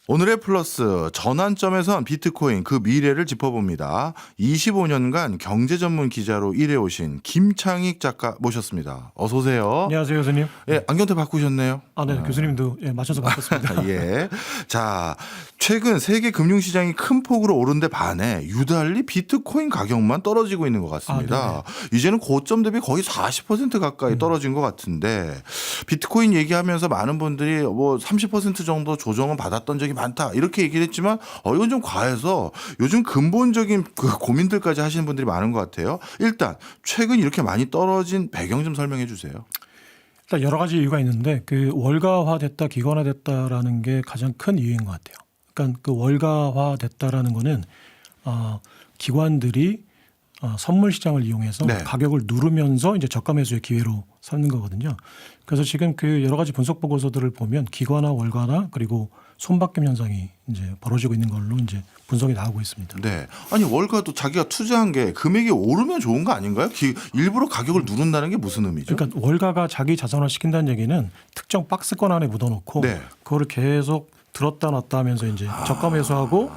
오늘의 플러스 전환점에선 비트코인 그 미래를 짚어봅니다. 25년간 경제 전문 기자로 일해오신 김창익 작가 모셨습니다. 어서 오세요. 안녕하세요, 교수님. 예, 안경테 바꾸셨네요. 네, 교수님도 맞춰서 바꿨습니다. 예. 자, 최근 세계 금융시장이 큰 폭으로 오른 데 반해 유달리 비트코인 가격만 떨어지고 있는 것 같습니다. 이제는 고점 대비 거의 40% 가까이 떨어진 것 같은데 비트코인 얘기하면서 많은 분들이 뭐 30% 정도 조정은 받았던 적이 많다 이렇게 얘기를 했지만 이건 좀 과해서 요즘 근본적인 그 고민들까지 하시는 분들이 많은 것 같아요. 일단 최근 이렇게 많이 떨어진 배경 좀 설명해 주세요. 일단 여러 가지 이유가 있는데 그 월가화됐다, 기관화됐다라는 게 가장 큰 이유인 것 같아요. 그러니까 그 월가화됐다라는 거는 기관들이 선물 시장을 이용해서 네. 가격을 누르면서 이제 저가 매수의 기회로 삼는 거거든요. 그래서 지금 그 여러 가지 분석 보고서들을 보면 기관화, 월가화 그리고 손바뀜 현상이 이제 벌어지고 있는 걸로 이제 분석이 나오고 있습니다. 네. 아니 월가도 자기가 투자한 게 금액이 오르면 좋은 거 아닌가요? 일부러 가격을 누른다는 게 무슨 의미죠? 그러니까 월가가 자기 자산화 시킨다는 얘기는 특정 박스권 안에 묻어놓고 네. 그거를 계속 들었다 놨다 하면서 이제 저가 매수하고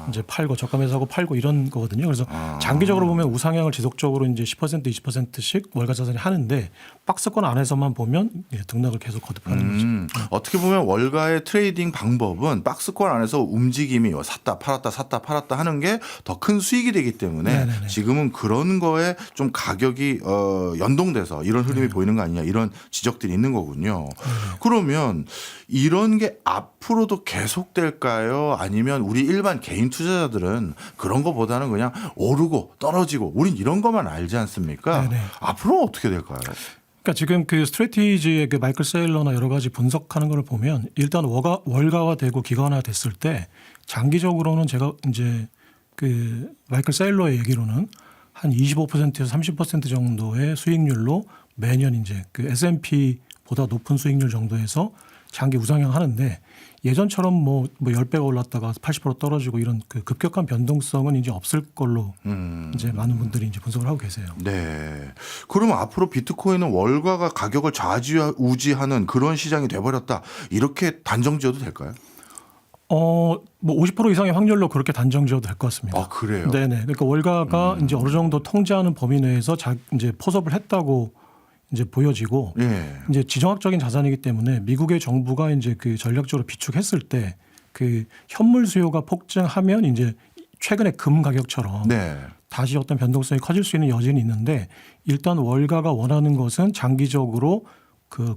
이제 팔고 저가 매수하고 팔고 이런 거거든요. 그래서 장기적으로 보면 우상향을 지속적으로 이제 10% 20%씩 월가 자산이 하는데 박스권 안에서만 보면 등락을 계속 거듭하는 거죠. 어떻게 보면 월가의 트레이딩 방법은 박스권 안에서 움직임이 샀다 팔았다 하는 게 더 큰 수익이 되기 때문에 네네네. 지금은 그런 거에 좀 가격이 연동돼서 이런 흐름이 보이는 거 아니냐 이런 지적들이 있는 거군요. 그러면 이런 게 앞으로도 계속될까요? 아니면 우리 일반 개인 투자자들은 그런 거보다는 그냥 오르고 떨어지고 우린 이런 것만 알지 않습니까? 네네. 앞으로는 어떻게 될까요? 그러니까 지금 그 스트래티지의 그 마이클 세일러나 여러 가지 분석하는 걸 보면 일단 월가화되고 기관화 됐을 때 장기적으로는 제가 이제 그 마이클 세일러의 얘기로는 한 25%에서 30% 정도의 수익률로 매년 이제 그 S&P보다 높은 수익률 정도에서 장기 우상향 하는데 예전처럼 뭐 10배가 올랐다가 80% 떨어지고 이런 그 급격한 변동성은 이제 없을 걸로 이제 많은 분들이 이제 분석을 하고 계세요. 네. 그러면 앞으로 비트코인은 월가가 가격을 좌지우지하는 그런 시장이 돼버렸다. 이렇게 단정 지어도 될까요? 뭐 50% 이상의 확률로 그렇게 단정 지어도 될 것 같습니다. 아, 그래요? 네네. 그러니까 월가가 이제 어느 정도 통제하는 범위 내에서 이제 포섭을 했다고 이제 보여지고 예. 이제 지정학적인 자산이기 때문에 미국의 정부가 이제 그 전략적으로 비축했을 때 그 현물 수요가 폭증하면 이제 최근에 금 가격처럼 네. 다시 어떤 변동성이 커질 수 있는 여지는 있는데 일단 월가가 원하는 것은 장기적으로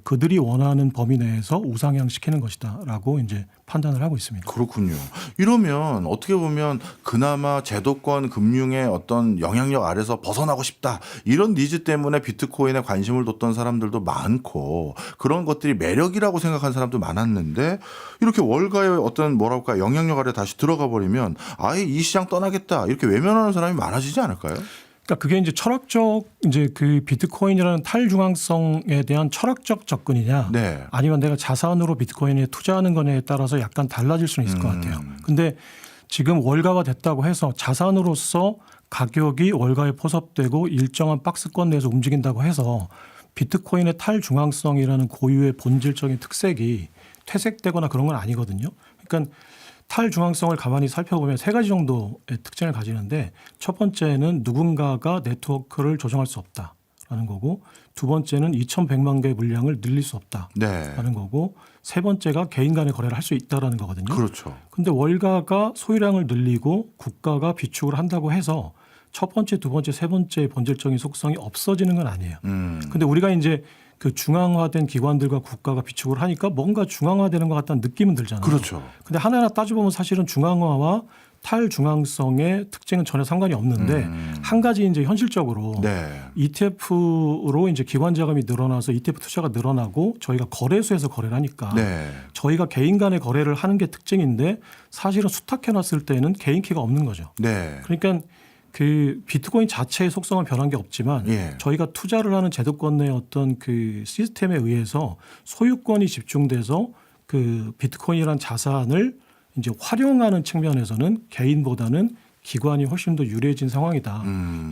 그들이 원하는 범위 내에서 우상향 시키는 것이다라고 이제 판단을 하고 있습니다. 그렇군요. 이러면 어떻게 보면 그나마 제도권 금융의 어떤 영향력 아래서 벗어나고 싶다. 이런 니즈 때문에 비트코인에 관심을 뒀던 사람들도 많고 그런 것들이 매력이라고 생각한 사람도 많았는데 이렇게 월가의 어떤 뭐랄까 영향력 아래 다시 들어가 버리면 아예 이 시장 떠나겠다. 이렇게 외면하는 사람이 많아지지 않을까요? 그러니까 그게 이제 철학적 이제 그 비트코인이라는 탈중앙성에 대한 철학적 접근이냐 네. 아니면 내가 자산으로 비트코인에 투자하는 거냐에 따라서 약간 달라질 수는 있을 것 같아요. 근데 지금 월가가 됐다고 해서 자산으로서 가격이 월가에 포섭되고 일정한 박스권 내에서 움직인다고 해서 비트코인의 탈중앙성이라는 고유의 본질적인 특색이 퇴색되거나 그런 건 아니거든요. 그러니까 탈중앙성을 가만히 살펴보면 세 가지 정도의 특징을 가지는데 첫 번째는 누군가가 네트워크를 조정할 수 없다라는 거고 두 번째는 2,100만 개의 물량을 늘릴 수 없다라는 네. 거고 세 번째가 개인 간의 거래를 할 수 있다라는 거거든요. 그렇죠. 근데 월가가 소유량을 늘리고 국가가 비축을 한다고 해서 첫 번째, 두 번째, 세 번째의 본질적인 속성이 없어지는 건 아니에요. 근데 우리가 이제 그 중앙화된 기관들과 국가가 비축을 하니까 뭔가 중앙화되는 것 같다는 느낌은 들잖아요. 그렇죠. 근데 하나하나 따져보면 사실은 중앙화와 탈중앙성의 특징은 전혀 상관이 없는데 한 가지 이제 현실적으로 네. ETF로 이제 기관 자금이 늘어나서 ETF 투자가 늘어나고 저희가 거래소에서 거래를 하니까 네. 저희가 개인 간의 거래를 하는 게 특징인데 사실은 수탁해놨을 때는 개인 키가 없는 거죠. 네. 그러니까 그 비트코인 자체의 속성은 변한 게 없지만 예. 저희가 투자를 하는 제도권 내 어떤 그 시스템에 의해서 소유권이 집중돼서 그 비트코인이라는 자산을 이제 활용하는 측면에서는 개인보다는 기관이 훨씬 더 유리해진 상황이다.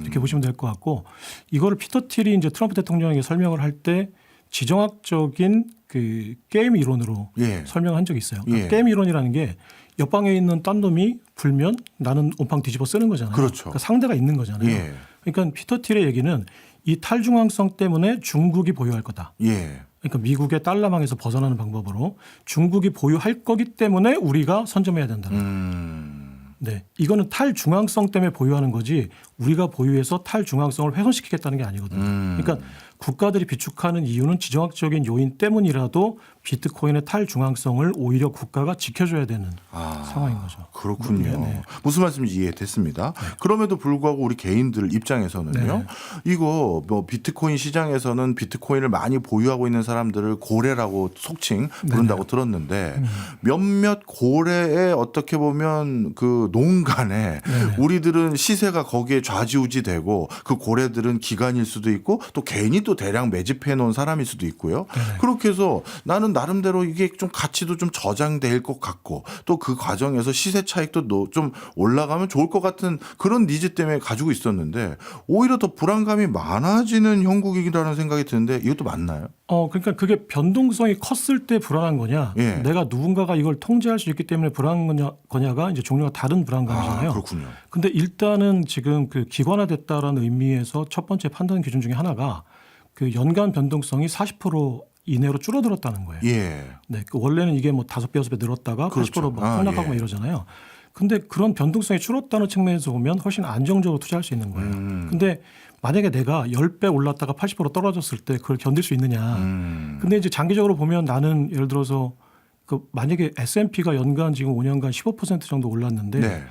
이렇게 보시면 될 것 같고 이거를 피터 틸이 이제 트럼프 대통령에게 설명을 할 때 지정학적인 그 게임 이론으로 예. 설명한 적이 있어요. 그러니까 예. 게임 이론이라는 게 옆방에 있는 딴 놈이 불면 나는 온팡 뒤집어 쓰는 거잖아요. 그렇죠. 그러니까 상대가 있는 거잖아요. 예. 그러니까 피터 틸의 얘기는 이 탈중앙성 때문에 중국이 보유할 거다. 예. 그러니까 미국의 달러망에서 벗어나는 방법으로 중국이 보유할 거기 때문에 우리가 선점해야 된다. 네, 이거는 탈중앙성 때문에 보유하는 거지 우리가 보유해서 탈중앙성을 훼손시키겠다는 게 아니거든요. 그러니까 국가들이 비축하는 이유는 지정학적인 요인 때문이라도 비트코인의 탈중앙성을 오히려 국가가 지켜줘야 되는 상황인 거죠. 그렇군요. 네네. 무슨 말씀인지 이해됐습니다. 그럼에도 불구하고 우리 개인들 입장에서는요. 네네. 이거 뭐 비트코인 시장에서는 비트코인을 많이 보유하고 있는 사람들을 고래라고 속칭 부른다고 들었는데 몇몇 고래에 어떻게 보면 그 농간에 우리들은 시세가 거기에 좌지우지되고 그 고래들은 기관일 수도 있고 또 괜히 또 대량 매집해 놓은 사람일 수도 있고요. 그렇게 해서 나는 나름대로 이게 좀 가치도 좀 저장될 것 같고 또 그 과정에서 시세 차익도 좀 올라가면 좋을 것 같은 그런 니즈 때문에 가지고 있었는데 오히려 더 불안감이 많아지는 형국이라는 생각이 드는데 이것도 맞나요? 그러니까 그게 변동성이 컸을 때 불안한 거냐, 예. 내가 누군가가 이걸 통제할 수 있기 때문에 불안한 거냐가 이제 종류가 다른 불안감이잖아요. 그렇군요. 근데 일단은 지금 그 기관화됐다라는 의미에서 첫 번째 판단 기준 중에 하나가 그 연간 변동성이 40% 이내로 줄어들었다는 거예요. 예. 네, 그 원래는 이게 뭐 5배, 6배 늘었다가 그렇죠. 80% 폭락하고 예. 막 이러잖아요. 근데 그런 변동성이 줄었다는 측면에서 보면 훨씬 안정적으로 투자할 수 있는 거예요. 근데 만약에 내가 10배 올랐다가 80% 떨어졌을 때 그걸 견딜 수 있느냐. 근데 이제 장기적으로 보면 나는 예를 들어서 그 만약에 S&P가 연간 지금 5년간 15% 정도 올랐는데 네.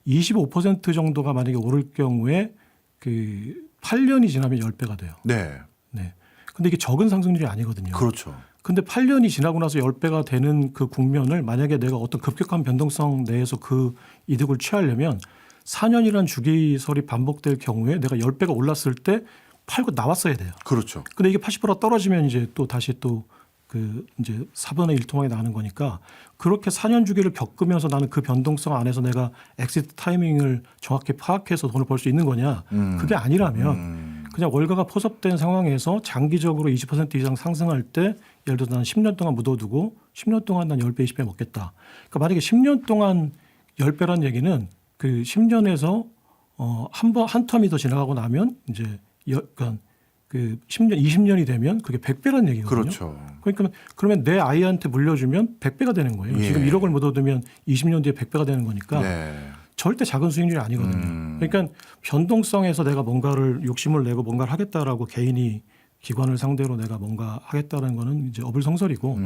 25% 정도가 만약에 오를 경우에 그 8년이 지나면 10배가 돼요. 네. 네. 근데 이게 적은 상승률이 아니거든요. 그렇죠. 근데 8년이 지나고 나서 10배가 되는 그 국면을 만약에 내가 어떤 급격한 변동성 내에서 그 이득을 취하려면 4년이라는 주기설이 반복될 경우에 내가 10배가 올랐을 때 팔고 나왔어야 돼요. 그렇죠. 근데 이게 80% 떨어지면 이제 또 다시 또 그 이제 4분의 1 통하게 나는 거니까 그렇게 4년 주기를 겪으면서 나는 그 변동성 안에서 내가 엑시트 타이밍을 정확히 파악해서 돈을 벌 수 있는 거냐. 그게 아니라면 그냥 월가가 포섭된 상황에서 장기적으로 20% 이상 상승할 때 예를 들어서 난 10년 동안 묻어두고 10년 동안 난 10배, 20배 먹겠다. 그러니까 만약에 10년 동안 10배란 얘기는 그 10년에서 한 텀이 더 지나가고 나면 이제 그러니까 그 10년, 20년이 되면 그게 100배란 얘기거든요. 그렇죠. 그러니까 그러면 내 아이한테 물려주면 100배가 되는 거예요. 예. 지금 1억을 묻어두면 20년 뒤에 100배가 되는 거니까 네. 절대 작은 수익률이 아니거든요. 그러니까 변동성에서 내가 뭔가를 욕심을 내고 뭔가를 하겠다라고 개인이 기관을 상대로 내가 뭔가 하겠다는 거는 이제 어불성설이고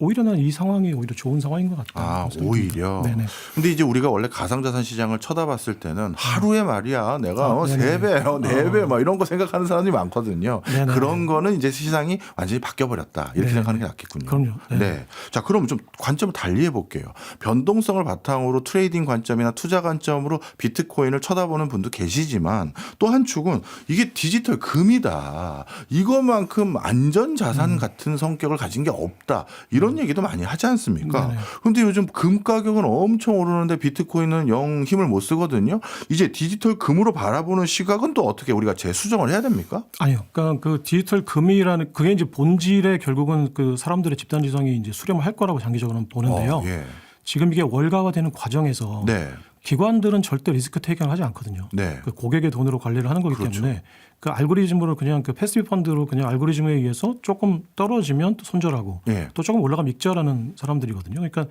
오히려 난 이 상황이 오히려 좋은 상황인 것 같다. 오히려. 네네. 근데 이제 우리가 원래 가상자산 시장을 쳐다봤을 때는 하루에 말이야 내가 네네. 3배, 4배 막 이런 거 생각하는 사람이 많거든요. 네네. 그런 거는 이제 시장이 완전히 바뀌어버렸다. 이렇게 네네. 생각하는 게 낫겠군요. 그럼요. 네. 네. 자, 그럼 좀 관점을 달리 해볼게요. 변동성을 바탕으로 트레이딩 관점이나 투자 관점으로 비트코인을 쳐다보는 분도 계시지만 또 한 축은 이게 디지털 금이다. 이거만큼 안전 자산 같은 성격을 가진 게 없다. 이런 얘기도 많이 하지 않습니까? 네네. 근데 요즘 금 가격은 엄청 오르는데 비트코인은 영 힘을 못 쓰거든요. 이제 디지털 금으로 바라보는 시각은 또 어떻게 우리가 재수정을 해야 됩니까? 아니요. 그러니까 그 디지털 금이라는 그게 이제 본질에 결국은 그 사람들의 집단 지성이 이제 수렴을 할 거라고 장기적으로는 보는데요. 예. 지금 이게 월가화되는 과정에서 네. 기관들은 절대 리스크 테이킹을 하지 않거든요. 네. 그 고객의 돈으로 관리를 하는 거기 그렇죠. 때문에 그 알고리즘으로 그냥 그 패시브 펀드로 그냥 알고리즘에 의해서 조금 떨어지면 또 손절하고 예. 또 조금 올라가면 익절하는 사람들이거든요. 그러니까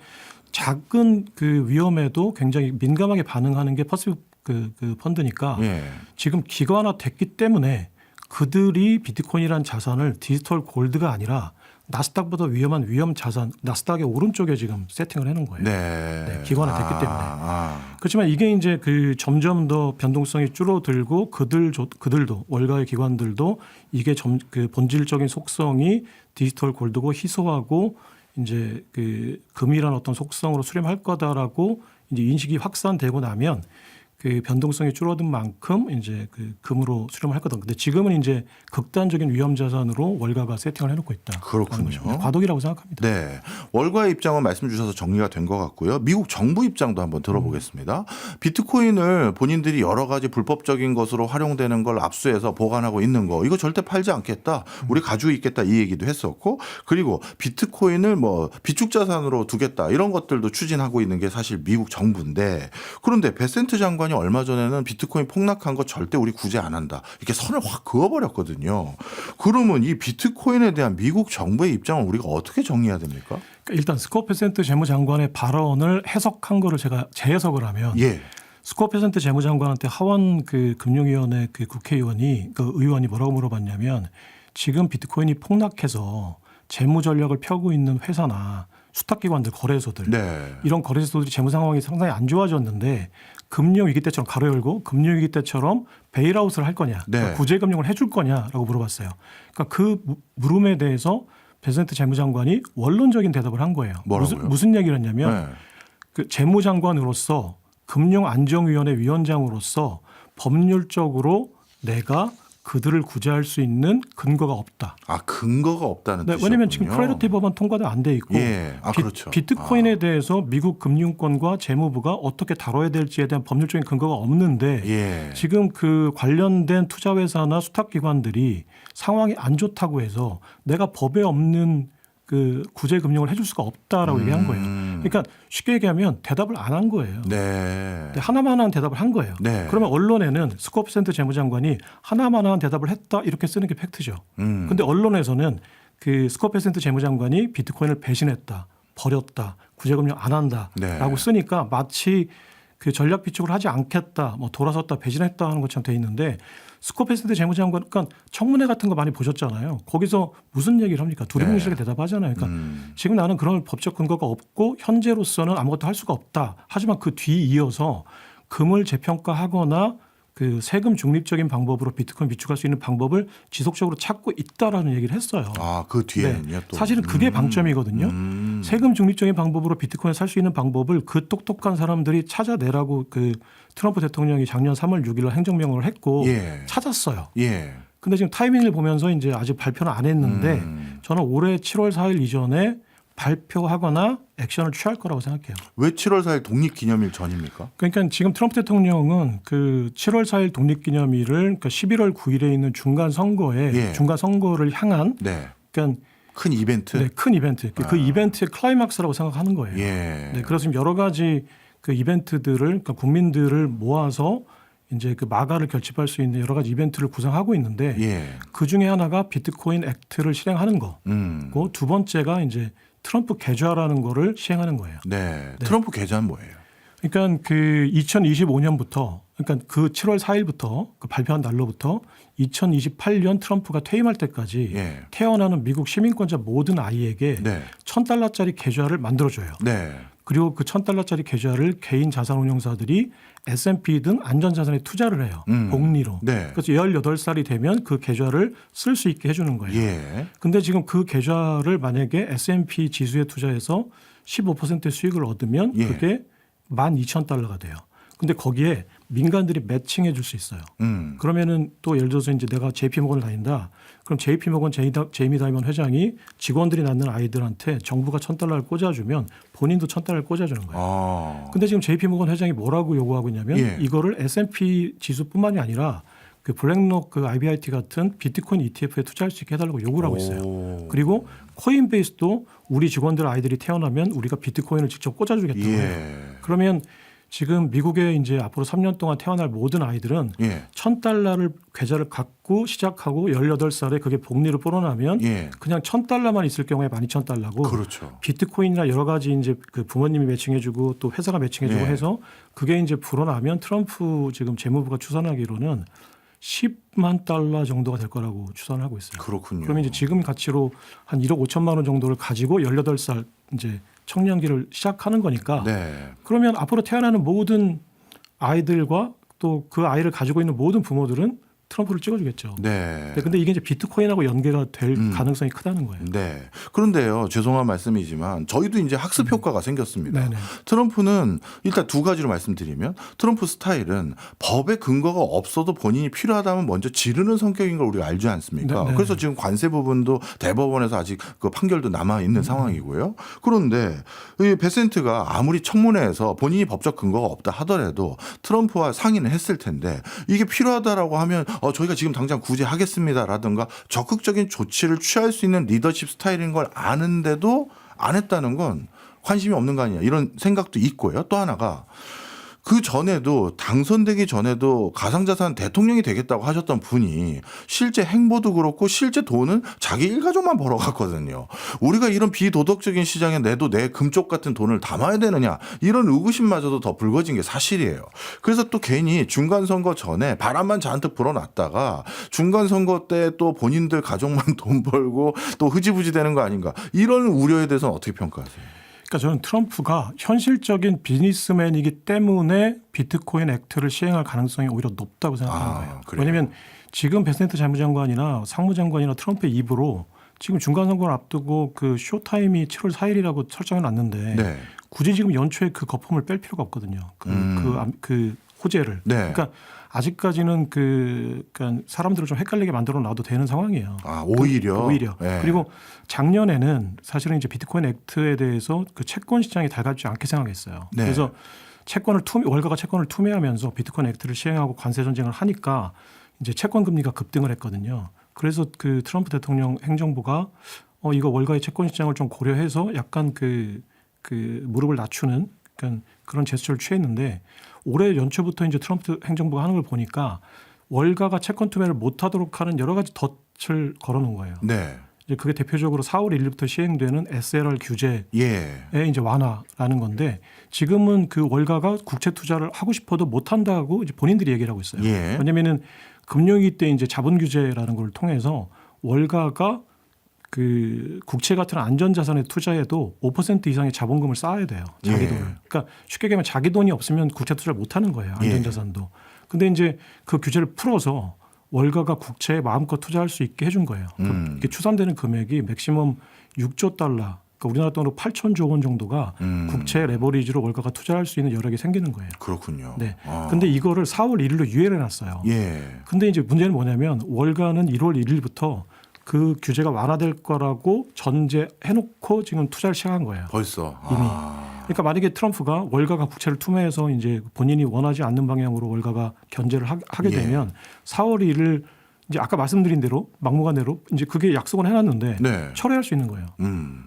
작은 그 위험에도 굉장히 민감하게 반응하는 게 패시브 그 펀드니까 예. 지금 기관화 됐기 때문에 그들이 비트코인이라는 자산을 디지털 골드가 아니라 나스닥보다 위험한 위험 자산, 나스닥의 오른쪽에 지금 세팅을 해놓은 거예요. 네. 기관화됐기 때문에. 그렇지만 이게 이제 그 점점 더 변동성이 줄어들고 그들도 월가의 기관들도 이게 그 본질적인 속성이 디지털 골드고 희소하고 이제 그 금이라는 어떤 속성으로 수렴할 거다라고 이제 인식이 확산되고 나면 그 변동성이 줄어든 만큼 이제 그 금으로 수렴을 했거든. 근데 지금은 이제 극단적인 위험 자산으로 월가가 세팅을 해놓고 있다. 그렇군요. 과도기라고 생각합니다. 네, 월가의 입장은 말씀 주셔서 정리가 된 것 같고요. 미국 정부 입장도 한번 들어보겠습니다. 비트코인을 본인들이 여러 가지 불법적인 것으로 활용되는 걸 압수해서 보관하고 있는 거, 이거 절대 팔지 않겠다. 우리 가지고 있겠다 이 얘기도 했었고, 그리고 비트코인을 뭐 비축 자산으로 두겠다 이런 것들도 추진하고 있는 게 사실 미국 정부인데, 그런데 베센트 장관이 얼마 전에는 비트코인 폭락한 거 절대 우리 구제 안 한다 이렇게 선을 확 그어버렸거든요. 그러면 이 비트코인에 대한 미국 정부의 입장은 우리가 어떻게 정리해야 됩니까? 일단 스콧 베센트 재무장관의 발언을 해석한 거를 제가 재해석을 하면 예. 스콧 베센트 재무장관한테 하원 그 금융위원회 그 국회의원이 그 의원이 뭐라고 물어봤냐면 지금 비트코인이 폭락해서 재무 전략을 펴고 있는 회사나 수탁기관들, 거래소들 네. 이런 거래소들이 재무 상황이 상당히 안 좋아졌는데 금융위기 때처럼 가로 열고 금융위기 때처럼 베일아웃을 할 거냐, 네. 그러니까 구제금융을 해줄 거냐라고 물어봤어요. 그러니까 그 물음에 대해서 베센트 재무장관이 원론적인 대답을 한 거예요. 뭐라고요? 무슨 얘기를 했냐면 네. 그 재무장관으로서 금융안정위원회 위원장으로서 법률적으로 내가 그들을 구제할 수 있는 근거가 없다. 아, 근거가 없다는 네, 뜻이군요. 왜냐하면 지금 크레디트 법안 통과도 안 돼 있고 예. 아, 그렇죠. 비트코인에 대해서 미국 금융권과 재무부가 어떻게 다뤄야 될지에 대한 법률적인 근거가 없는데 예. 지금 그 관련된 투자회사나 수탁기관들이 상황이 안 좋다고 해서 내가 법에 없는 그 구제 금융을 해줄 수가 없다라고 얘기한 거예요. 그러니까 쉽게 얘기하면 대답을 안 한 거예요. 네. 하나만한 대답을 한 거예요. 네. 그러면 언론에는 스콧 베센트 재무장관이 하나만한 대답을 했다 이렇게 쓰는 게 팩트죠. 근데 언론에서는 그 스콧 베센트 재무장관이 비트코인을 배신했다, 버렸다, 구제금융 안 한다라고 네. 쓰니까 마치 그 전략 비축을 하지 않겠다, 뭐 돌아섰다, 배신했다 하는 것처럼 돼 있는데 스콧 베센트 재무장관, 그러니까 청문회 같은 거 많이 보셨잖아요. 거기서 무슨 얘기를 합니까? 두리뭉실하게 대답하잖아요. 그러니까 지금 나는 그런 법적 근거가 없고 현재로서는 아무것도 할 수가 없다. 하지만 그 뒤 이어서 금을 재평가하거나 그 세금 중립적인 방법으로 비트코인 비축할 수 있는 방법을 지속적으로 찾고 있다라는 얘기를 했어요. 아, 그 뒤에는요. 또. 사실은 그게 방점이거든요. 세금 중립적인 방법으로 비트코인 살 수 있는 방법을 그 똑똑한 사람들이 찾아내라고 그 트럼프 대통령이 작년 3월 6일 행정명령을 했고 예. 찾았어요. 예. 근데 지금 타이밍을 보면서 이제 아직 발표는 안 했는데 저는 올해 7월 4일 이전에 발표하거나 액션을 취할 거라고 생각해요. 왜 7월 4일 독립기념일 전입니까? 그러니까 지금 트럼프 대통령은 그 7월 4일 독립기념일을 그러니까 11월 9일에 있는 중간 선거에 예. 중간 선거를 향한 네. 그러니까 큰 이벤트. 네, 큰 이벤트. 그 이벤트의 클라이막스라고 생각하는 거예요. 예. 네, 그래서 지금 여러 가지 그 이벤트들을 그러니까 국민들을 모아서 이제 그 마가를 결집할 수 있는 여러 가지 이벤트를 구성하고 있는데 예. 그 중에 하나가 비트코인 액트를 실행하는 거. 그 두 번째가 이제 트럼프 계좌라는 거를 시행하는 거예요. 네. 트럼프 계좌는 뭐예요? 그러니까 그 2025년부터 그러니까 그 7월 4일부터 그 발표한 날로부터 2028년 트럼프가 퇴임할 때까지 예. 태어나는 미국 시민권자 모든 아이에게 네. $1,000짜리 계좌를 만들어줘요. 네. 그리고 그 $1,000짜리 계좌를 개인 자산운용사들이 S&P 등 안전자산에 투자를 해요. 복리로. 네. 그래서 18살이 되면 그 계좌를 쓸 수 있게 해주는 거예요. 예. 근데 지금 그 계좌를 만약에 S&P 지수에 투자해서 15%의 수익을 얻으면 예. 그게 $12,000가 돼요. 근데 거기에 민간들이 매칭해 줄 수 있어요. 그러면은 또 예를 들어서 이제 내가 JP모건을 다닌다. 그럼 JP모건 제이미 다이먼 회장이 직원들이 낳는 아이들한테 정부가 $1,000를 꽂아주면 본인도 $1,000를 꽂아주는 거예요. 아. 근데 지금 JP모건 회장이 뭐라고 요구하고 있냐면 예. 이거를 S&P 지수뿐만이 아니라 그 블랙록 그 IBIT 같은 비트코인 ETF에 투자할 수 있게 해달라고 요구를 하고 있어요. 오. 그리고 코인베이스도 우리 직원들 아이들이 태어나면 우리가 비트코인을 직접 꽂아주겠다고 해요. 예. 그러면 지금 미국에 이제 앞으로 3년 동안 태어날 모든 아이들은 예. $1,000를 계좌를 갖고 시작하고 18살에 그게 복리를 불어나면 예. 그냥 $1,000만 있을 경우에 $12,000고 그렇죠. 비트코인이나 여러 가지 이제 그 부모님이 매칭해주고 또 회사가 매칭해주고 예. 해서 그게 이제 불어나면 트럼프 지금 재무부가 추산하기로는 $100,000 정도가 될 거라고 추산을 하고 있어요. 그렇군요. 그러면 이제 지금 가치로 한 1억 5천만 원 정도를 가지고 18살 이제 청년기를 시작하는 거니까 네. 그러면 앞으로 태어나는 모든 아이들과 또 그 아이를 가지고 있는 모든 부모들은 트럼프를 찍어주겠죠. 네. 근데 이게 이제 비트코인하고 연계가 될 가능성이 크다는 거예요. 네. 그런데요, 죄송한 말씀이지만 저희도 이제 학습 효과가 생겼습니다. 네네. 트럼프는 일단 두 가지로 말씀드리면 트럼프 스타일은 법에 근거가 없어도 본인이 필요하다면 먼저 지르는 성격인 걸 우리가 알지 않습니까? 네네. 그래서 지금 관세 부분도 대법원에서 아직 그 판결도 남아 있는 상황이고요. 그런데 이 베센트가 아무리 청문회에서 본인이 법적 근거가 없다 하더라도 트럼프와 상의는 했을 텐데 이게 필요하다라고 하면 저희가 지금 당장 구제하겠습니다라든가 적극적인 조치를 취할 수 있는 리더십 스타일인 걸 아는데도 안 했다는 건 관심이 없는 거 아니냐 이런 생각도 있고요. 또 하나가 그 전에도 당선되기 전에도 가상자산 대통령이 되겠다고 하셨던 분이 실제 행보도 그렇고 실제 돈은 자기 일가족만 벌어갔거든요. 우리가 이런 비도덕적인 시장에 내도 내 금쪽 같은 돈을 담아야 되느냐 이런 의구심마저도 더 불거진 게 사실이에요. 그래서 또 괜히 중간선거 전에 바람만 잔뜩 불어놨다가 중간선거 때 또 본인들 가족만 돈 벌고 또 흐지부지 되는 거 아닌가 이런 우려에 대해서는 어떻게 평가하세요? 그러니까 저는 트럼프가 현실적인 비즈니스맨이기 때문에 비트코인 액트를 시행할 가능성이 오히려 높다고 생각하는 거예요. 그래요? 왜냐하면 지금 베센트 재무장관이나 상무장관이나 트럼프의 입으로 지금 중간선거를 앞두고 그 쇼타임이 7월 4일이라고 설정해 놨는데 네. 굳이 지금 연초에 그 거품을 뺄 필요가 없거든요. 그 호재를. 네. 그러니까 아직까지는 그러니까 사람들을 좀 헷갈리게 만들어 놔도 되는 상황이에요. 오히려. 오히려. 네. 그리고 작년에는 사실은 이제 비트코인 액트에 대해서 그 채권 시장이 달갑지 않게 생각했어요. 네. 그래서 월가가 채권을 투매하면서 비트코인 액트를 시행하고 관세 전쟁을 하니까 이제 채권 금리가 급등을 했거든요. 그래서 그 트럼프 대통령 행정부가 이거 월가의 채권 시장을 좀 고려해서 약간 그 무릎을 낮추는 그러니까 그런 제스처를 취했는데 올해 연초부터 이제 트럼프 행정부가 하는 걸 보니까 월가가 채권 투매를 못하도록 하는 여러 가지 덫을 걸어놓은 거예요. 네. 이제 그게 대표적으로 4월 1일부터 시행되는 SLR 규제의 이제 완화라는 건데 지금은 그 월가가 국채 투자를 하고 싶어도 못 한다고 이제 본인들이 얘기를 하고 있어요. 왜냐면은 금융위기 때 이제 자본 규제라는 걸 통해서 월가가 그 국채 같은 안전자산에 투자해도 5% 이상의 자본금을 쌓아야 돼요. 자기 돈을. 그러니까 쉽게 얘기하면 자기 돈이 없으면 국채 투자를 못 하는 거예요. 안전자산도. 근데 이제 그 규제를 풀어서 월가가 국채에 마음껏 투자할 수 있게 해준 거예요. 이게 추산되는 금액이 맥시멈 6조 달러, 그러니까 우리나라 돈으로 8천조 원 정도가 국채 레버리지로 월가가 투자할 수 있는 여력이 생기는 거예요. 그렇군요. 네. 근데 이거를 4월 1일로 유예를 해놨어요. 예. 근데 이제 문제는 뭐냐면 월가는 1월 1일부터 그 규제가 완화될 거라고 전제해놓고 지금 투자를 시작한 거예요. 벌써. 이미. 그러니까 만약에 트럼프가 월가가 국채를 투매해서 이제 본인이 원하지 않는 방향으로 월가가 견제를 하게 되면 4월 1일 이제 아까 말씀드린 대로 막무가내로 이제 그게 약속은 해놨는데 네. 철회할 수 있는 거예요.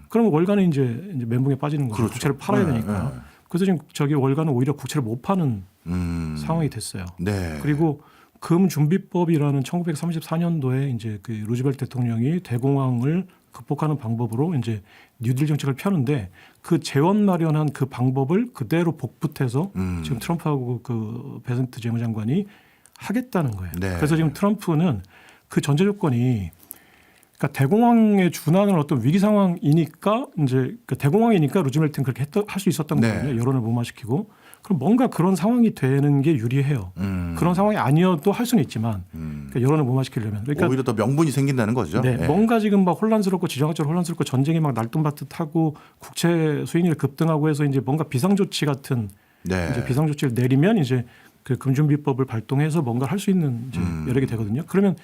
그러면 월가는 이제 멘붕에 빠지는 거죠. 그렇죠. 국채를 팔아야 되니까. 그래서 지금 월가는 오히려 국채를 못 파는 상황이 됐어요. 네. 그리고 금준비법이라는 1934년도에 이제 그 루즈벨트 대통령이 대공황을 극복하는 방법으로 이제 뉴딜 정책을 펴는데 그 재원 마련한 그 방법을 그대로 복붙해서 지금 트럼프하고 그 베센트 재무장관이 하겠다는 거예요. 네. 그래서 지금 트럼프는 그 전제 조건이 그러니까 대공황에 준하는 어떤 위기 상황이니까 이제 그 대공황이니까 루즈벨트는 그렇게 할 수 있었던 거거든요. 여론을 무마시키고 그럼 뭔가 그런 상황이 되는 게 유리해요. 그런 상황이 아니어도 할 수는 있지만 그러니까 여론을 무마시키려면 그러니까 오히려 더 명분이 생긴다는 거죠. 네, 뭔가 지금 막 혼란스럽고 지정학적으로 혼란스럽고 전쟁이 막 날똥밭듯 하고 국채 수익률이 급등하고 해서 이제 뭔가 비상조치 같은 이제 비상조치를 내리면 이제 그 금준비법을 발동해서 뭔가 할 수 있는 이제 여력이 되거든요. 그러면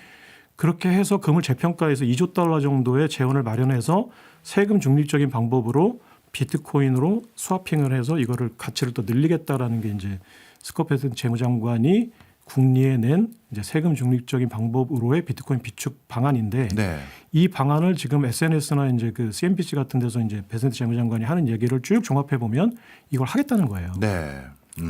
그렇게 해서 금을 재평가해서 2조 달러 정도의 재원을 마련해서 세금 중립적인 방법으로 비트코인으로 스와핑을 해서 이거를 가치를 또 늘리겠다라는 게 이제 스콧 베센트 재무장관이 국리에 낸 이제 세금 중립적인 방법으로의 비트코인 비축 방안인데 이 방안을 지금 SNS나 이제 그 CNBC 같은 데서 이제 베센트 재무장관이 하는 얘기를 쭉 종합해 보면 이걸 하겠다는 거예요.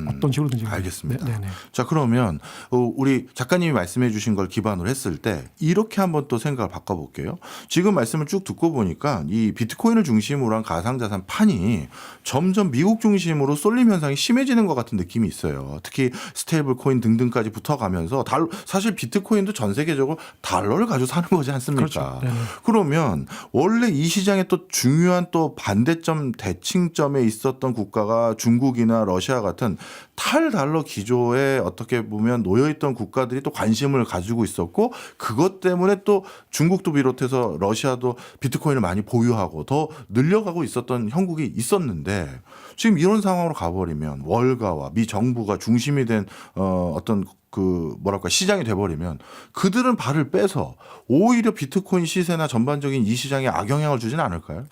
어떤 식으로든지. 알겠습니다. 네네. 자, 그러면 우리 작가님이 말씀해 주신 걸 기반으로 했을 때 이렇게 한번 또 생각을 바꿔볼게요. 지금 말씀을 쭉 듣고 보니까 이 비트코인을 중심으로 한 가상자산 판이 점점 미국 중심으로 쏠림 현상이 심해지는 것 같은 느낌이 있어요. 특히 스테이블 코인 등등까지 붙어가면서 사실 비트코인도 전 세계적으로 달러를 가지고 사는 거지 않습니까? 그렇죠. 그러면 원래 이 시장에 또 중요한 또 반대점 대칭점에 있었던 국가가 중국이나 러시아 같은 탈달러 기조에 어떻게 보면 놓여있던 국가들이 또 관심을 가지고 있었고 그것 때문에 또 중국도 비롯해서 러시아도 비트코인을 많이 보유하고 더 늘려가고 있었던 형국이 있었는데 지금 이런 상황으로 가버리면 월가와 미 정부가 중심이 된 어떤 그 뭐랄까 시장이 돼버리면 그들은 발을 빼서 오히려 비트코인 시세나 전반적인 이 시장에 악영향을 주지는 않을까요?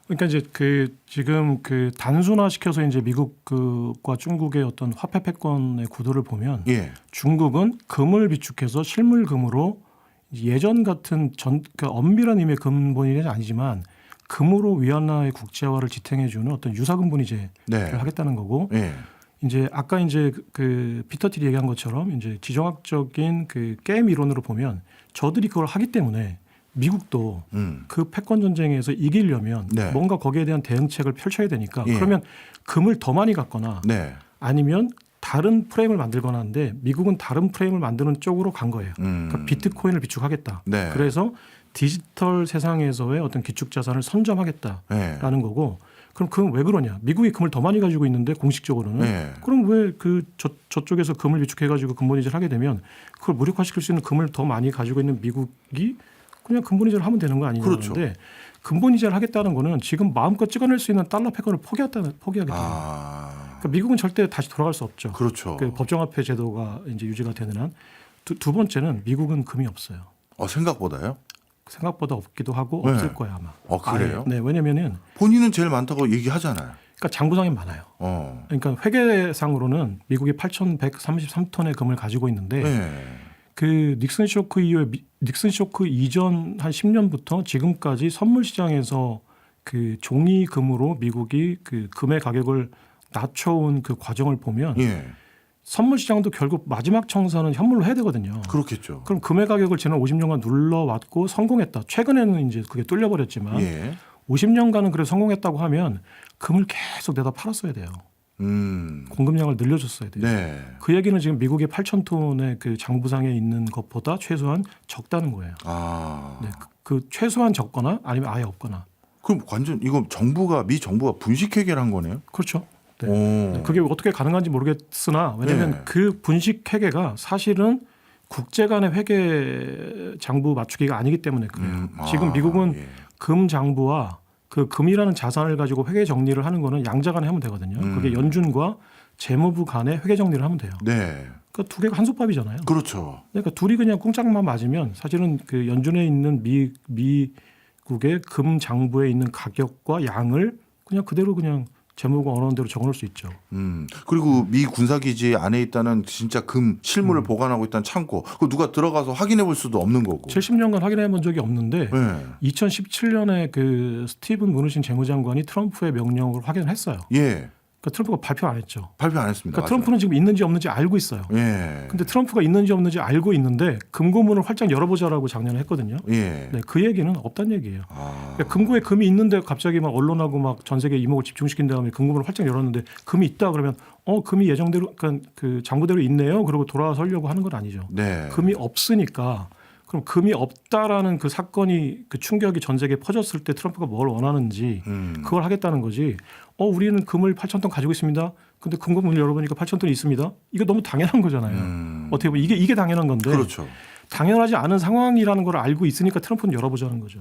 그러니까 이제 그 지금 그 단순화시켜서 이제 미국과 중국의 어떤 화폐 패권의 구도를 보면 예. 중국은 금을 비축해서 실물금으로 예전 같은 그러니까 엄밀한 의미의 근본이는 아니지만 금으로 위안화의 국제화를 지탱해주는 어떤 유사근본이제를 네. 하겠다는 거고 예. 이제 아까 이제 그 피터 틸이 얘기한 것처럼 이제 지정학적인 그 게임 이론으로 보면 저들이 그걸 하기 때문에 미국도 그 패권 전쟁에서 이기려면 네. 뭔가 거기에 대한 대응책을 펼쳐야 되니까 예. 그러면 금을 더 많이 갖거나 네. 아니면 다른 프레임을 만들거나 하는데 미국은 다른 프레임을 만드는 쪽으로 간 거예요. 그러니까 비트코인을 비축하겠다. 네. 그래서 디지털 세상에서의 어떤 기축 자산을 선점하겠다라는 네. 거고 그럼 그건 왜 그러냐? 미국이 금을 더 많이 가지고 있는데 공식적으로는 네. 그럼 왜 그 저쪽에서 금을 비축해가지고 근본이자를 하게 되면 그걸 무력화시킬 수 있는 금을 더 많이 가지고 있는 미국이 그냥 근본이자를 하면 되는 거 아니냐는데 그렇죠. 근본이자를 하겠다는 거는 지금 마음껏 찍어낼 수 있는 달러 패권을 포기하겠다는. 그러니까 미국은 절대 다시 돌아갈 수 없죠. 그렇죠. 그 법정화폐 제도가 이제 유지가 되는 한. 두 번째는 미국은 금이 없어요. 생각보다요? 생각보다 없기도 하고 네. 없을 거야 아마. 그래요? 네, 왜냐면은 본인은 제일 많다고 얘기하잖아요. 그러니까 장부상이 많아요. 그러니까 회계상으로는 미국이 8,133톤의 금을 가지고 있는데 네. 그 닉슨 쇼크 이후에 닉슨 쇼크 이전 한 10년부터 지금까지 선물 시장에서 그 종이 금으로 미국이 그 금의 가격을 낮춰온 그 과정을 보면 예. 선물 시장도 결국 마지막 청산은 현물로 해야 되거든요. 그렇겠죠. 그럼 금의 가격을 지난 50년간 눌러왔고 성공했다. 최근에는 이제 그게 뚫려버렸지만 예. 50년간은 그래 성공했다고 하면 금을 계속 내다 팔았어야 돼요. 공급량을 늘려줬어야 돼요. 네. 그 얘기는 지금 미국의 8,000톤의 그 장부상에 있는 것보다 최소한 적다는 거예요. 네, 그 최소한 적거나 아니면 아예 없거나. 그럼 완전 이거 미 정부가 분식회계를 한 거네요? 그렇죠. 네. 그게 어떻게 가능한지 모르겠으나 왜냐하면 네. 그 분식 회계가 사실은 국제 간의 회계 장부 맞추기가 아니기 때문에 그래요. 지금 미국은 예. 금 장부와 그 금이라는 자산을 가지고 회계 정리를 하는 거는 양자 간에 하면 되거든요. 그게 연준과 재무부 간에 회계 정리를 하면 돼요. 네. 그 두 개가 한솥밥이잖아요. 그렇죠. 그러니까 둘이 그냥 꽁짝만 맞으면 사실은 그 연준에 있는 미국의 금 장부에 있는 가격과 양을 그냥 그대로 그냥 재무부가 원하는 대로 적어놓을 수 있죠. 그리고 미 군사기지 안에 있다는 진짜 금 실물을 보관하고 있다는 창고, 그거 누가 들어가서 확인해 볼 수도 없는 거고. 70년간 확인해 본 적이 없는데 네. 2017년에 그 스티븐 무누신 재무장관이 트럼프의 명령으로 확인을 했어요. 예. 그러니까 트럼프가 발표 안 했죠. 발표 안 했습니다. 그러니까 트럼프는 지금 있는지 없는지 알고 있어요. 예. 근데 트럼프가 있는지 없는지 알고 있는데 금고문을 활짝 열어보자라고 작년에 했거든요. 예. 네, 그 얘기는 없다는 얘기예요. 그러니까 금고에 금이 있는데 갑자기 막 언론하고 막 전 세계 이목을 집중시킨 다음에 금고문을 활짝 열었는데 금이 있다 그러면 금이 예정대로 그러니까 그 장부대로 있네요. 그러고 돌아서려고 하는 건 아니죠. 네. 금이 없으니까 그럼 금이 없다라는 그 사건이 그 충격이 전 세계에 퍼졌을 때 트럼프가 뭘 원하는지 그걸 하겠다는 거지. 우리는 금을 8,000톤 가지고 있습니다. 근데 금고문을 열어보니까 8,000톤이 있습니다. 이거 너무 당연한 거잖아요. 어떻게 보면 이게 당연한 건데. 그렇죠. 당연하지 않은 상황이라는 걸 알고 있으니까 트럼프는 열어보자는 거죠.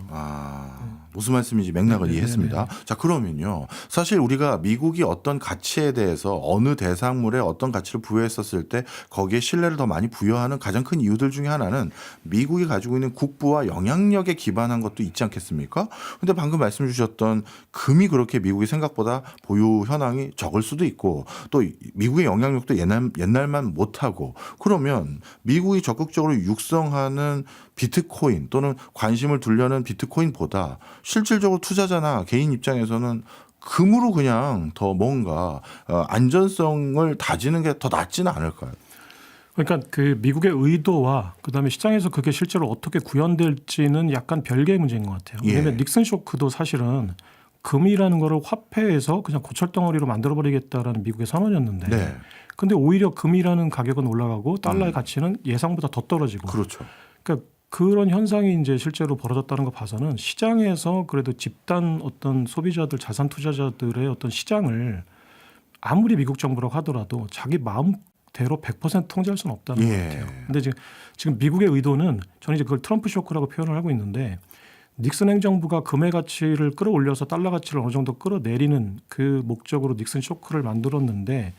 무슨 말씀인지 맥락을 네, 이해했습니다. 자, 그러면요. 사실 우리가 미국이 어떤 가치에 대해서 어느 대상물에 어떤 가치를 부여했었을 때 거기에 신뢰를 더 많이 부여하는 가장 큰 이유들 중에 하나는 미국이 가지고 있는 국부와 영향력에 기반한 것도 있지 않겠습니까? 근데 방금 말씀 주셨던 금이 그렇게 미국이 생각보다 보유 현황이 적을 수도 있고 또 미국의 영향력도 옛날만 못하고 그러면 미국이 적극적으로 육성하는 비트코인 또는 관심을 두려는 비트코인보다 실질적으로 투자자나 개인 입장에서는 금으로 그냥 더 뭔가 안전성을 다지는 게 더 낫지는 않을까요? 그러니까 그 미국의 의도와 그다음에 시장에서 그게 실제로 어떻게 구현될지는 약간 별개의 문제인 것 같아요. 왜냐하면 닉슨 쇼크도 사실은 금이라는 거를 화폐에서 그냥 고철덩어리로 만들어버리겠다라는 미국의 선언이었는데 네. 근데 오히려 금이라는 가격은 올라가고 달러의 가치는 예상보다 더 떨어지고 그렇죠. 그러니까 그런 현상이 이제 실제로 벌어졌다는 거 봐서는 시장에서 그래도 집단 어떤 소비자들 자산 투자자들의 어떤 시장을 아무리 미국 정부라고 하더라도 자기 마음대로 100% 통제할 수는 없다는 것 같아요. 근데 지금 미국의 의도는 저는 이제 그걸 트럼프 쇼크라고 표현을 하고 있는데 닉슨 행정부가 금의 가치를 끌어올려서 달러 가치를 어느 정도 끌어내리는 그 목적으로 닉슨 쇼크를 만들었는데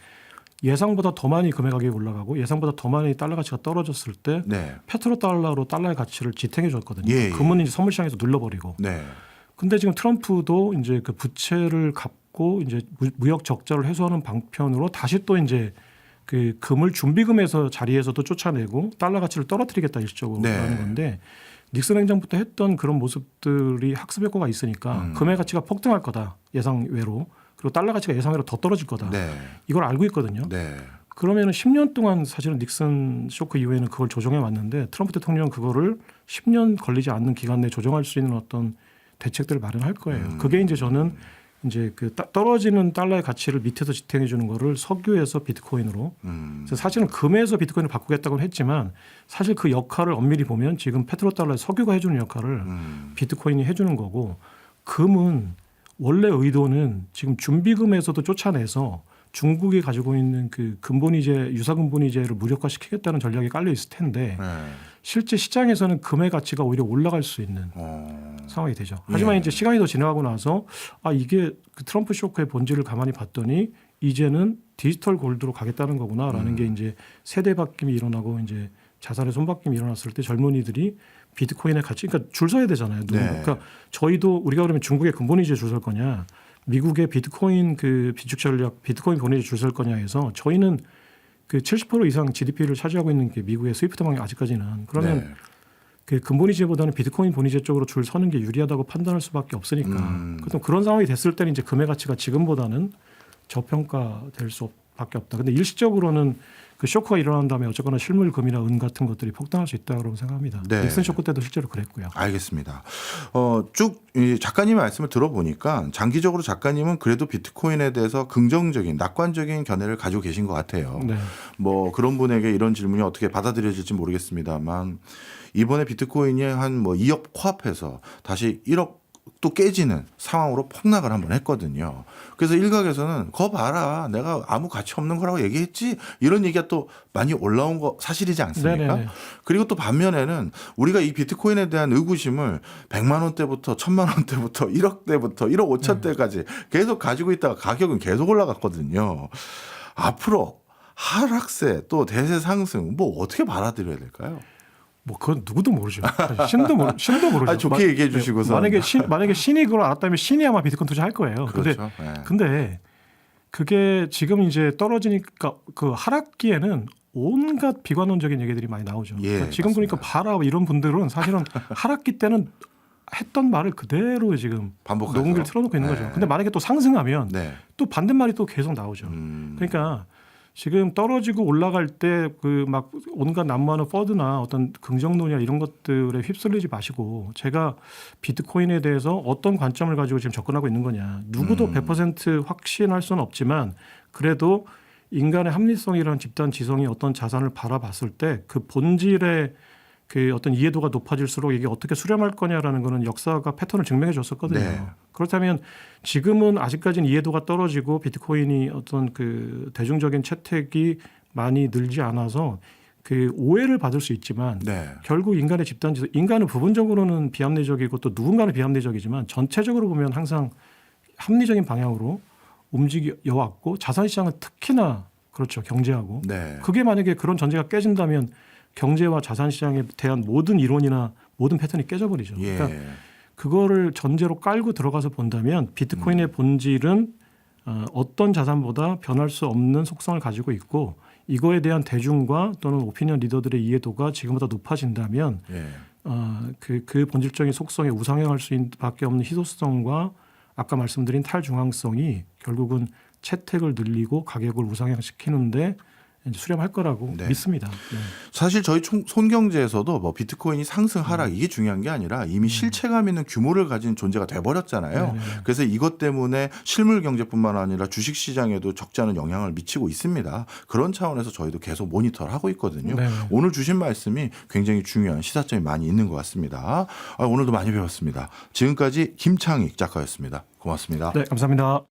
예상보다 더 많이 금의 가격이 올라가고 예상보다 더 많이 달러 가치가 떨어졌을 때 네. 페트로달러로 달러의 가치를 지탱해 줬거든요. 예, 예. 금은 이제 선물 시장에서 눌러버리고. 네. 근데 지금 트럼프도 이제 그 부채를 갚고 이제 무역 적자를 해소하는 방편으로 다시 또 이제 그 금을 준비금에서 자리에서도 쫓아내고 달러 가치를 떨어뜨리겠다 일시적으로 네. 하는 건데 닉슨 행정부터 했던 그런 모습들이 학습 효과가 있으니까 금의 가치가 폭등할 거다 예상외로 그리고 달러 가치가 예상외로 더 떨어질 거다 네. 이걸 알고 있거든요. 네. 그러면은 10년 동안 사실은 닉슨 쇼크 이후에는 그걸 조정해 왔는데 트럼프 대통령은 그거를 10년 걸리지 않는 기간 내에 조정할 수 있는 어떤 대책들을 마련할 거예요. 그게 이제 저는 이제 그 떨어지는 달러의 가치를 밑에서 지탱해 주는 거를 석유에서 비트코인으로 그래서 사실은 금에서 비트코인을 바꾸겠다고는 했지만 사실 그 역할을 엄밀히 보면 지금 페트로달러의 석유가 해주는 역할을 비트코인이 해주는 거고 금은 원래 의도는 지금 준비금에서도 쫓아내서 중국이 가지고 있는 그 근본이제 유사근본이제를 무력화시키겠다는 전략이 깔려 있을 텐데 네. 실제 시장에서는 금의 가치가 오히려 올라갈 수 있는 상황이 되죠. 하지만 예. 이제 시간이 더 지나가고 나서 이게 그 트럼프 쇼크의 본질을 가만히 봤더니 이제는 디지털 골드로 가겠다는 거구나라는 게 이제 세대 바뀜이 일어나고 이제 자산의 손바뀜이 일어났을 때 젊은이들이 비트코인의 가치 그러니까 줄 서야 되잖아요. 네. 그러니까 저희도 우리가 그러면 중국의 근본이제 줄 설 거냐 미국의 비트코인 그 비축 전략 비트코인 본위제 줄 설 거냐 해서 저희는 그 70% 이상 GDP를 차지하고 있는 게 미국의 스위프트망이 아직까지는 그러면 네. 그 근본이제보다는 비트코인 본위제 쪽으로 줄 서는 게 유리하다고 판단할 수밖에 없으니까 그런 상황이 됐을 때는 이제 금의 가치가 지금보다는 저평가될 수밖에 없다. 근데 일시적으로는 그 쇼크가 일어난 다음에 어쨌거나 실물 금이나 은 같은 것들이 폭등할 수 있다고 생각합니다. 네. 닉슨 쇼크 때도 실제로 그랬고요. 알겠습니다. 쭉 이 작가님의 말씀을 들어보니까 장기적으로 작가님은 그래도 비트코인에 대해서 긍정적인 낙관적인 견해를 가지고 계신 것 같아요. 네. 뭐 그런 분에게 이런 질문이 어떻게 받아들여질지 모르겠습니다만 이번에 비트코인이 한 뭐 2억 코앞해서 다시 1억 또 깨지는 상황으로 폭락을 한번 했거든요. 그래서 일각에서는 거 봐라 내가 아무 가치 없는 거라고 얘기했지 이런 얘기가 또 많이 올라온 거 사실이지 않습니까? 네네네. 그리고 또 반면에는 우리가 이 비트코인에 대한 의구심을 100만 원대부터 1000만 원대부터 1억대부터 1억 5천대까지 계속 가지고 있다가 가격은 계속 올라갔거든요. 앞으로 하락세 또 대세 상승 뭐 어떻게 받아들여야 될까요? 뭐 그건 누구도 모르죠. 신도 모르죠. 아, 좋게 얘기해 주시고서. 만약에 신이 그걸 알았다면 신이 아마 비트코인 투자할 거예요. 그렇죠. 근데 그게 지금 이제 떨어지니까 그 하락기에는 온갖 비관론적인 얘기들이 많이 나오죠. 예, 그러니까 지금 맞습니다. 보니까 봐라 이런 분들은 사실은 하락기 때는 했던 말을 그대로 지금 반복하죠. 녹음기를 틀어놓고 있는 네. 거죠. 근데 만약에 또 상승하면 네. 또 반대말이 또 계속 나오죠. 그러니까 지금 떨어지고 올라갈 때 그 막 온갖 난무하는 퍼드나 어떤 긍정론이나 이런 것들에 휩쓸리지 마시고 제가 비트코인에 대해서 어떤 관점을 가지고 지금 접근하고 있는 거냐. 누구도 100% 확신할 수는 없지만 그래도 인간의 합리성이라는 집단 지성이 어떤 자산을 바라봤을 때 그 본질의 그 어떤 이해도가 높아질수록 이게 어떻게 수렴할 거냐라는 거는 역사가 패턴을 증명해 줬었거든요. 네. 그렇다면 지금은 아직까지는 이해도가 떨어지고 비트코인이 어떤 그 대중적인 채택이 많이 늘지 않아서 그 오해를 받을 수 있지만 네. 결국 인간의 집단 지성, 인간은 부분적으로는 비합리적이고 또 누군가는 비합리적이지만 전체적으로 보면 항상 합리적인 방향으로 움직여 왔고 자산시장은 특히나 그렇죠. 경제하고 네. 그게 만약에 그런 전제가 깨진다면 경제와 자산시장에 대한 모든 이론이나 모든 패턴이 깨져버리죠. 예. 그러니까 그거를 전제로 깔고 들어가서 본다면 비트코인의 본질은 어떤 자산보다 변할 수 없는 속성을 가지고 있고 이거에 대한 대중과 또는 오피니언 리더들의 이해도가 지금보다 높아진다면 예. 그 본질적인 속성에 우상향할 수밖에 없는 희소성과 아까 말씀드린 탈중앙성이 결국은 채택을 늘리고 가격을 우상향시키는데 이제 수렴할 거라고 네. 믿습니다. 네. 사실 저희 손경제에서도 뭐 비트코인이 상승 하락 이게 중요한 게 아니라 이미 실체감 있는 규모를 가진 존재가 돼버렸잖아요. 네네. 그래서 이것 때문에 실물 경제뿐만 아니라 주식 시장에도 적지 않은 영향을 미치고 있습니다. 그런 차원에서 저희도 계속 모니터를 하고 있거든요. 네네. 오늘 주신 말씀이 굉장히 중요한 시사점이 많이 있는 것 같습니다. 오늘도 많이 배웠습니다. 지금까지 김창익 작가였습니다. 고맙습니다. 네, 감사합니다.